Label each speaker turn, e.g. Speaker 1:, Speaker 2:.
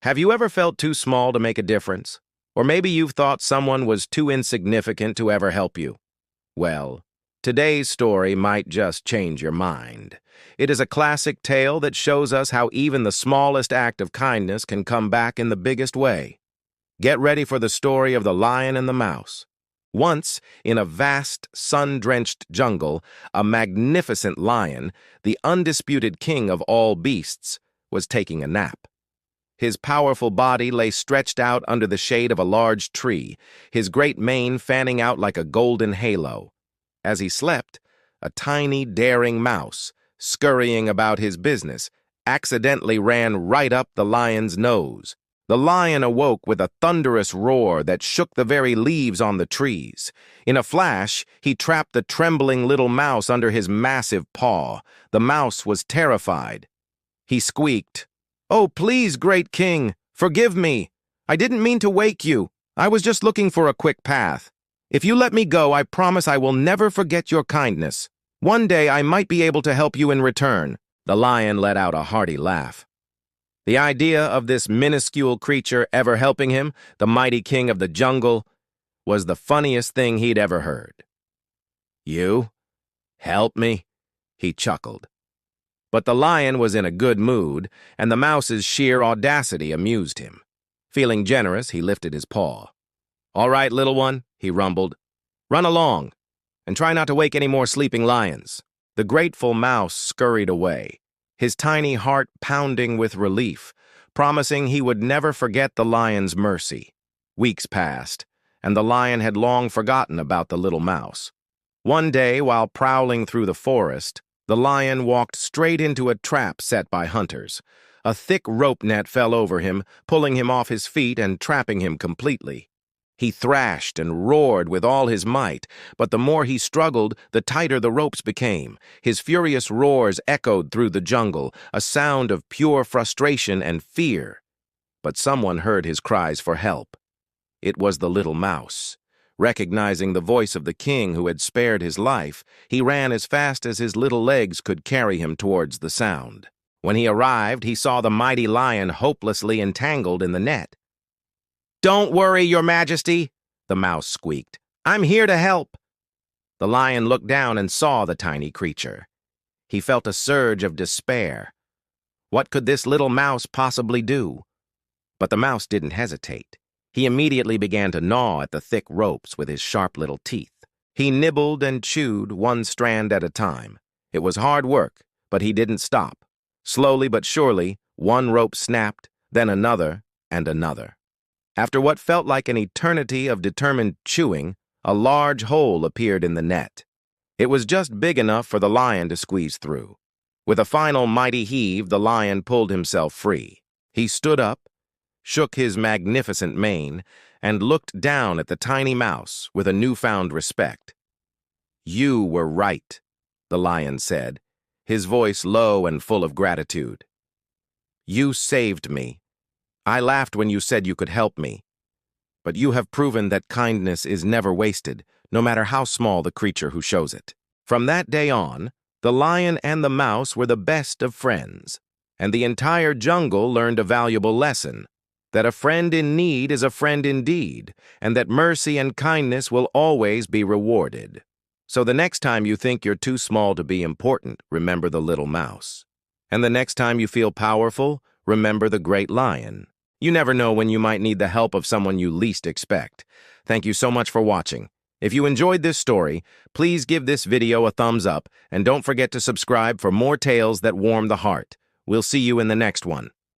Speaker 1: Have you ever felt too small to make a difference? Or maybe you've thought someone was too insignificant to ever help you? Well, today's story might just change your mind. It is a classic tale that shows us how even the smallest act of kindness can come back in the biggest way. Get ready for the story of the Lion and the Mouse. Once, in a vast, sun-drenched jungle, a magnificent lion, the undisputed king of all beasts, was taking a nap. His powerful body lay stretched out under the shade of a large tree, his great mane fanning out like a golden halo. As he slept, a tiny, daring mouse, scurrying about his business, accidentally ran right up the lion's nose. The lion awoke with a thunderous roar that shook the very leaves on the trees. In a flash, he trapped the trembling little mouse under his massive paw. The mouse was terrified. He squeaked, "Oh, please, great king, forgive me. I didn't mean to wake you. I was just looking for a quick path. If you let me go, I promise I will never forget your kindness. One day I might be able to help you in return." The lion let out a hearty laugh. The idea of this minuscule creature ever helping him, the mighty king of the jungle, was the funniest thing he'd ever heard. "You? Help me?" he chuckled. But the lion was in a good mood, and the mouse's sheer audacity amused him. Feeling generous, he lifted his paw. "All right, little one," he rumbled. "Run along, and try not to wake any more sleeping lions." The grateful mouse scurried away, his tiny heart pounding with relief, promising he would never forget the lion's mercy. Weeks passed, and the lion had long forgotten about the little mouse. One day, while prowling through the forest, the lion walked straight into a trap set by hunters. A thick rope net fell over him, pulling him off his feet and trapping him completely. He thrashed and roared with all his might, but the more he struggled, the tighter the ropes became. His furious roars echoed through the jungle, a sound of pure frustration and fear. But someone heard his cries for help. It was the little mouse. Recognizing the voice of the king who had spared his life, he ran as fast as his little legs could carry him towards the sound. When he arrived, he saw the mighty lion hopelessly entangled in the net. "Don't worry, your majesty," the mouse squeaked. "I'm here to help." The lion looked down and saw the tiny creature. He felt a surge of despair. What could this little mouse possibly do? But the mouse didn't hesitate. He immediately began to gnaw at the thick ropes with his sharp little teeth. He nibbled and chewed, one strand at a time. It was hard work, but he didn't stop. Slowly but surely, one rope snapped, then another and another. After what felt like an eternity of determined chewing, a large hole appeared in the net. It was just big enough for the lion to squeeze through. With a final mighty heave, the lion pulled himself free. He stood up, shook his magnificent mane, and looked down at the tiny mouse with a newfound respect. "You were right," the lion said, his voice low and full of gratitude. "You saved me. I laughed when you said you could help me. But you have proven that kindness is never wasted, no matter how small the creature who shows it." From that day on, the lion and the mouse were the best of friends, and the entire jungle learned a valuable lesson: that a friend in need is a friend indeed, and that mercy and kindness will always be rewarded. So the next time you think you're too small to be important, remember the little mouse. And the next time you feel powerful, remember the great lion. You never know when you might need the help of someone you least expect. Thank you so much for watching. If you enjoyed this story, please give this video a thumbs up, and don't forget to subscribe for more tales that warm the heart. We'll see you in the next one.